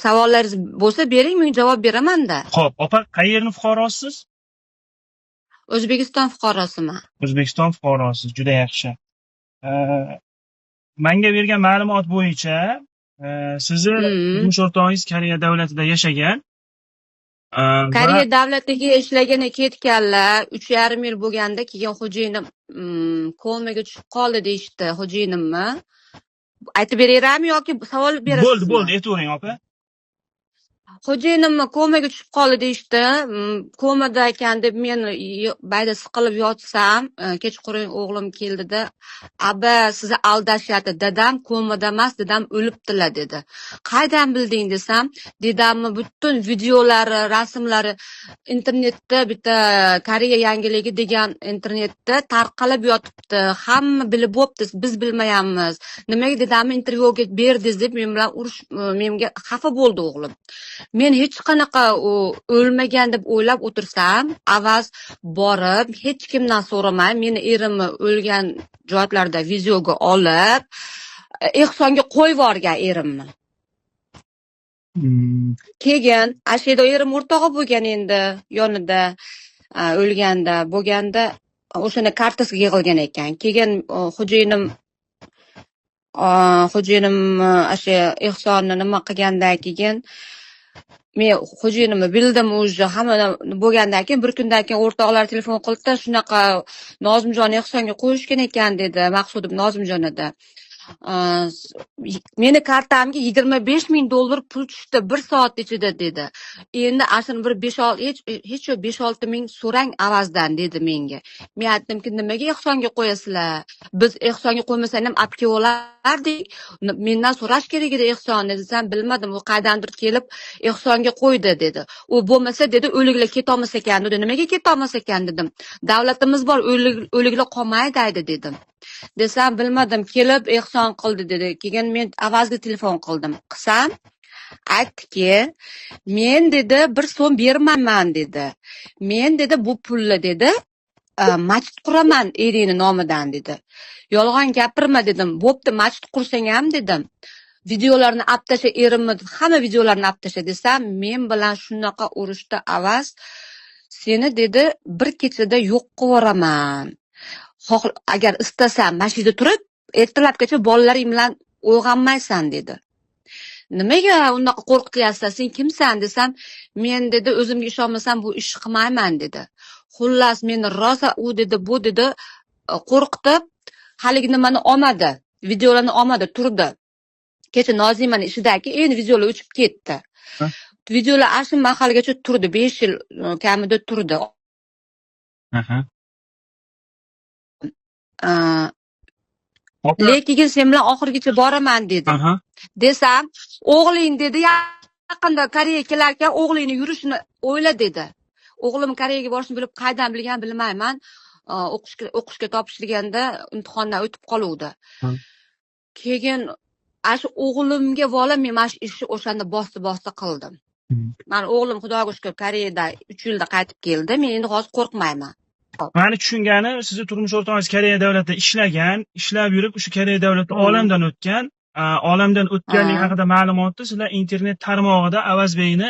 Savollaringiz bo'lsa bering, men javob beraman-da. Xo'p, opa, qayerning fuqarosisiz? O'zbekiston fuqarosiman. O'zbekiston fuqarosiz. Juda yaxshi. Menga bergan ma'lumot bo'yicha, sizni turmush o'rtog'ingiz Koreya davlatida yashagan. Koreya davlatiga ishlagani ketganlar, 3,5 yil bo'lganda keyin xo'jayinim komaga tushib qoldi deyishdi, xo'jayinimmi? Aytib beraverami yoki savol berasizmi? Bo'ldi, aytavering opa. Xo'jayinimni komaga tushib qoldi deyishdi. Komada ekan deb men bayda siqilib yotsam, kechqurun o'g'lim keldida, "Aba, sizni aldashyapti, dadam komada emas, dadam o'libdilar" dedi. "Qaydan bilding?" desam, "Dedamni butun videolari, rasmlari internetda bitta Koreya yangiligi degan internetda tarqalib yotibdi. Hamma bilib bo'pti, biz bilmayapmiz. Nimaga dedamni intervyuga berdingiz?" deb men bilan menga xafa bo'ldi o'g'lim. Men hech qanaqa o'lmagan deb o'ylab o'tirsam, avaz borib, hech kimdan so'ramay, meni erimni o'lgan joylarda videoga olib, ehsonga qo'yib yuborgan erimni. Keyin ashida erim o'rtog'i bo'lgan endi yonida o'lganda bo'lganda o'shani kartasiga yig'ilgan ekan. Keyin xo'jayinim o'sha ehsonni nima qilgandan keyin men xo'jayinimni bildim уже hamma bo'lgandan keyin bir kundan keyin o'rtoqlar telefon qildi, shunaqa Nozimjon ehsonga qo'yishgan ekan dedi, Maqsudim Nozimjon edi. Meni kartamga $25,000 pul tushdi 1 soat ichida dedi. Endi ashin bir 5-6 ming so'rang avazdan dedi menga. Men aytdimki, nimaga ehsonga qo'yasizlar? Biz ehsonga qo'ymasang ham olib kelib olardik. Mendan so'rash kerak edi ehsonni desam, bilmadim, u qaydandir kelib ehsonga qo'ydi dedi. U bo'lmasa dedi, o'liklar ketolmas ekan dedi. Nimaga ketolmas ekan dedim. Davlatimiz bor, o'liklar qolmaydi dedim. Desam, bilmadim, kelib ehson qildi dedi. Keyin men avazga telefon qildim. Qilsam, aytdiki, men dedi 1 so'm bermayman dedi. Men dedi bu pulni dedi masjid quraman eringni nomidan dedi. Yolg'on gapirma dedim. Bo'pti, masjid qursang ham dedim. Videolarni olib tasha erimni, hamma videolarni olib tasha desam, men bilan shunaqa urushda avaz, seni dedi bir kechada yo'q qilib yuboraman. Agar istasam masjidda turib, ertalabgacha bolalaring bilan uyg'onmaysan dedi. Nimaga unaqa qo'rqityapsan? Sen kimsan desam, men dedi o'zimga ishonmasam bu ishni qilmayman dedi. Xullas meni rosa u dedi, bu dedi qo'rqitib, haligi nimani olmadi, videolarni olmadi, turdi. Kecha Nozimani ishidagi endi videolar o'chib ketdi. Videolar ashin mahalgacha turdi, 5 yil kamida turdi. Lekin sen bilan oxirgacha boraman dedi. Desam, o'g'ling dedi, yaqinda Koreyaga kelar ekan, o'g'lingni yurishini o'yla dedi. O'g'lim Koreyaga borishni bilib, qaydan bilgan bilmayman. O'qishga topshirganda imtihondan o'tib qoluvdi. Keyin shu o'g'limga bola men mana shu ishni o'shanda bosti qildim. Men o'g'lim xudoga shukr Koreyada 3 yilda qaytib keldi. Men endi hozir qo'rqmayman. Meni tushungani, sizni turmush o'rtog'ingiz Koreya davlatida ishlagan, ishlab yurib, o'sha Koreya davlati olamdan o'tgan, olamdan o'tganligi haqida ma'lumotni sizlar internet tarmog'ida Avazbekni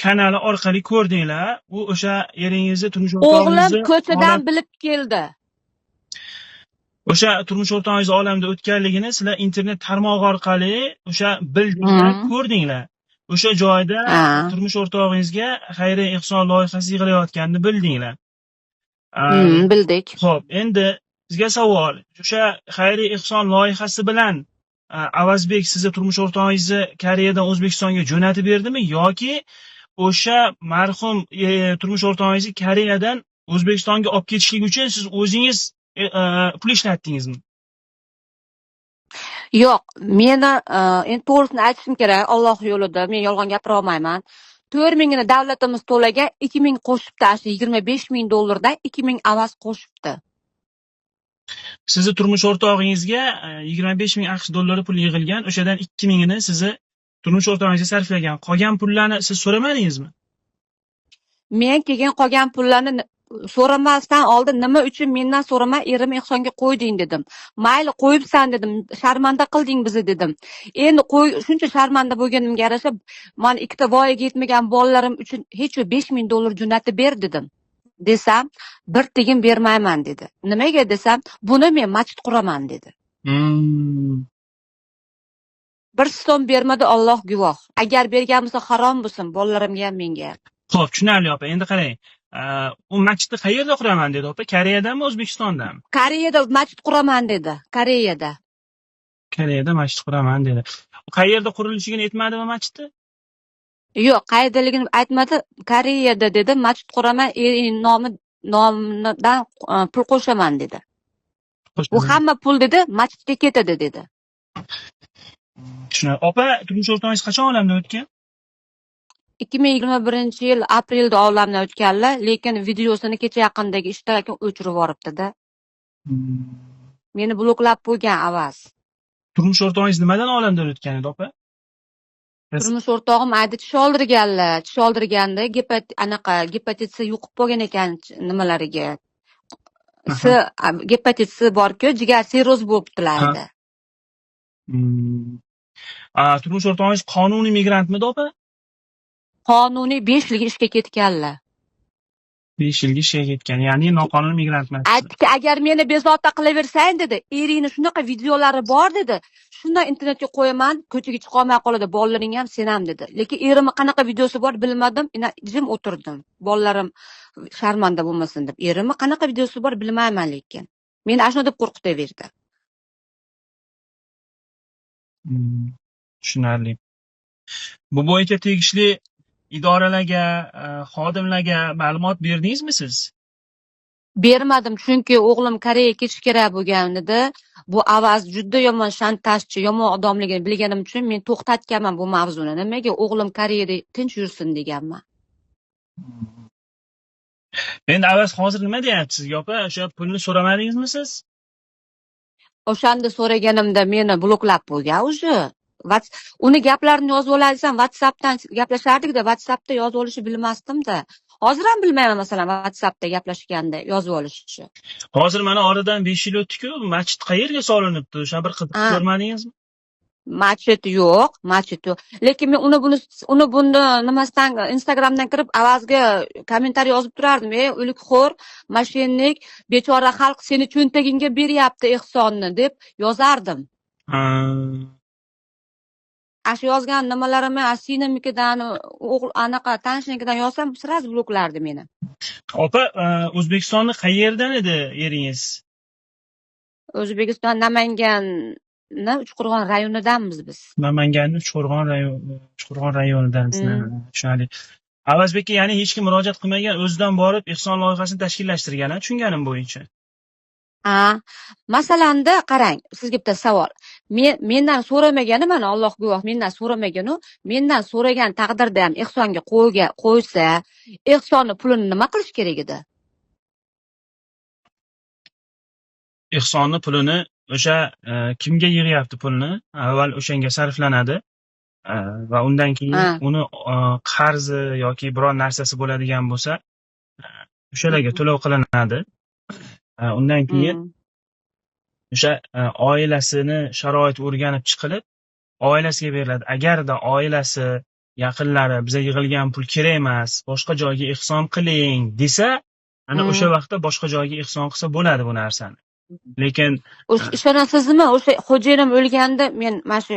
kanali orqali ko'rdinglar. U o'sha eringizni turmush o'rtog'ingizni o'g'lim ko'chadan bilib keldi. O'sha turmush o'rtog'ingiz olamda o'tganligini sizlar internet tarmog'i orqali o'sha bildinglar, ko'rdinglar. O'sha joyda turmush o'rtog'ingizga xayriya ehson loyihasi yig'ilayotganini bildinglar. Bildik. Xo'p, endi sizga savol. O'sha xayriya ehson loyihasi bilan Avazbek sizni turmush o'rtog'ingizni Koreyadan O'zbekistonga jo'natib berdimi yoki o'sha marhum turmush o'rtog'ingizni Koreyadan O'zbekistonga olib ketishlik uchun siz o'zingiz pul ishlatdingizmi? Yo'q, meni endi to'g'risini aytishim kerak, Alloh yo'lida men yolg'on gapira olmayman. 4 mingini davlatimiz to'lagan, 2 ming qo'shibdi, $25,000 dan 2 ming avaz qo'shibdi. Sizni turmush o'rtog'ingizga 25 ming AQSh dollari pul yig'ilgan, o'shadan 2 mingini sizni turmush o'rtog'ingizga sarflagan. Qolgan pullarni siz so'ramadingizmi? Men keyin qolgan pullarni so'ramasdan oldin nima uchun mendan so'ramay erim ehsonga qo'yding dedim. Mayli qo'yibsan dedim. Sharmanda qilding bizni dedim. Endi shuncha sharmanda bo'lganimga yarasha men ikkita voyaga yetmagan bolalarim uchun hech $5000 jo'natib ber dedim. Desam, bir tiyin bermayman dedi. Nimaga desam, buni men masjid quraman dedi. Bir so'm bermadi, Alloh guvoh. Agar bergan bo'lsa harom bo'lsin bolalarimga ham menga. Xo'p, tushunarli opa. Endi qarang. U masjidni qayerda quraman dedi opa? Koreyadami, O'zbekistondami? Koreyada masjid quraman dedi. Koreyada. Koreyada masjid quraman dedi. Qayerda qurilishigini aytmadimi masjidni? Yo'q, qayerdaligini aytmadi. Koreyada dedi, masjid quraman, nomidan pul qo'shaman dedi. Bu hamma pul dedi, masjidga ketadi dedi. Tushunarli. Opa, turmush o'rtog'ingiz qachon olamdan o'tgan? 2021-yil aprelda olamdan o'tganlar, lekin videosini kecha yaqindagi ishtirokini o'chirib yuboribdi-da. Meni bloklab qo'ygan avaz. Turmush o'rtog'ingiz nimadan olamdan o'tgan edi opa? Turmush o'rtog'im aydi tish oldirganlar. Tish oldirganda gepatit C yuqib bo'lgan ekan nimalariga. Gepatit C bor-ku, jigar sirroz bo'libdilar edi. Turmush o'rtog'ingiz qonuniy migrantmidi opa? Qonuniy 5 yilga ishga ketganlar. 5 yilga ishga ketgan, ya'ni noqonuniy migrantman. Aytdiki, agar meni bezovta qilaversang dedi, eringni shunaqa videolari bor dedi. Shundan internetga qo'yaman, ko'chaga chiqa olmay qoladi, bolalaring ham sen ham dedi. Lekin erimning qanaqa videosi bor bilmadim, jim o'tirdim. Bolalarim sharmanda bo'lmasin deb. Erimning qanaqa videosi bor bilmayman lekin. Meni ashuna deb qo'rqitaverdi. Tushunarli. Bu bo'yicha tegishli idoralarga, xodimlarga ma'lumot berdingizmi siz? Bermadim, chunki o'g'lim Koreyaga ketish kerak bo'lganida, bu avaz juda yomon shantajchi, yomon odamligini bilganim uchun men to'xtatganman bu mavzuni. Nimaga o'g'lim Koreyada tinch yursin deganman. Endi avaz hozir nima deyapti sizga opa? O'sha pulni so'ramadingizmi siz? O'shanda so'raganimda meni bloklab qo'ygan o'zi. Uni gaplarini yozib olasam, WhatsAppdan gaplashardik-da, WhatsAppda yozib olishni bilmasdim-da. Hozir ham bilmayman, masalan, WhatsAppda gaplashganda yozib olishni. Hozir mana oradan 5 yil o'tdi-ku, masjid qayerga solinibdi? O'sha bir qiziq ko'rmadingizmi? Masjid yo'q. Lekin men uni bunda nimasidan Instagramdan kirib avazga kommentariy yozib turardim. O'likxo'r, mashinnik, bechora xalq seni cho'ntagingga beryapti ehsonni deb yozardim. Shu yozgan nimalarimni sinimikidan, anaqa tanishnikidan yozsam, sraz bloklardi meni. Opa, O'zbekistonning qayerdan edi eringiz? O'zbekiston Namanganning Uchqo'rg'on rayonidanmiz biz. Namanganning Uchqo'rg'on rayonidanmiz. Tushunarli. Avazbekka ya'ni hech kim murojaat qilmagan, o'zidan borib ehson loyihasini tashkillashtirgan, tushunganim bo'yicha. Masalanda qarang, sizga bitta savol. Mendan so'ramagani, mana Alloh guvoh, mendan so'ramaganu, mendan so'ragan taqdirda ham ehsonga qo'ysa, ehsonni pulini nima qilish kerak edi? Ehsonni pulini o'sha kimga yig'yapti pulni? Avval o'shanga sarflanadi va undan keyin uni qarzi yoki biror narsasi bo'ladigan bo'lsa, o'shalarga to'lov qilinadi. Undan keyin o'sha oilasini sharoiti o'rganib chiqilib, oilasiga beriladi. Agarda oilasi, yaqinlari bizga yig'ilgan pul kerak emas, boshqa joyga ehson qiling desa, ana o'sha vaqtda boshqa joyga ehson qilsa bo'ladi bu narsani. Lekin ishonasizmi, o'sha xo'jayinim o'lganda men mana shu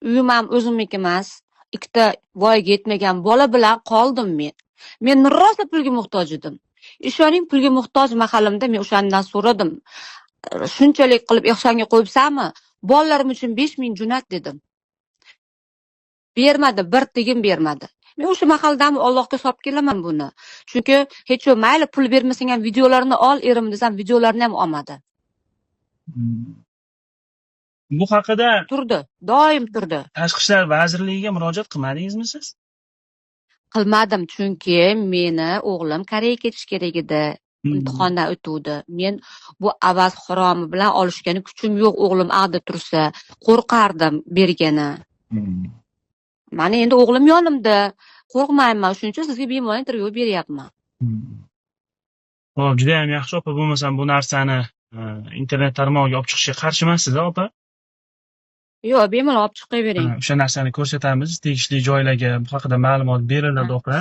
uyim ham o'zimniki emas, ikkita voyaga yetmagan bola bilan qoldim men. Men rosa pulga muhtoj edim. Ishoning, pulga muhtoj mahalimda men o'shandan so'radim. Shunchalik qilib ehsonga qo'yibsanmi? Bolalarim uchun 5000 jo'nat dedim. Bermadi, bir tiyin bermadi. Men o'sha mahaldan Allohga solib kelaman buni. Chunki hech mayli pul bermasang ham videolarini ol, erim desam videolarini ham olmadi. Bu haqida doim turdi. Tashqi ishlar vazirligiga murojaat qilmadingizmi siz? Qilmadim, chunki meni o'g'lim Koreyaga ketish kerak edi. Imtihondan o'tuvdi. Men bu avaz haromi bilan olishgani kuchim yo'q, o'g'lim ag'da tursa, qo'rqardim bergani. Mana endi o'g'lim yonimda, qo'rqmayman, shuning uchun sizga bemalol intervyu beryapman. Hop, judayam yaxshi opa. Bo'lmasam bu narsani internet tarmog'iga olib chiqishga qarshi emassiz opa? Yo'q, bemalol olib chiqavering. O'sha narsani ko'rsatamiz. Tegishli joylarga bu haqida ma'lumot beriladi opa.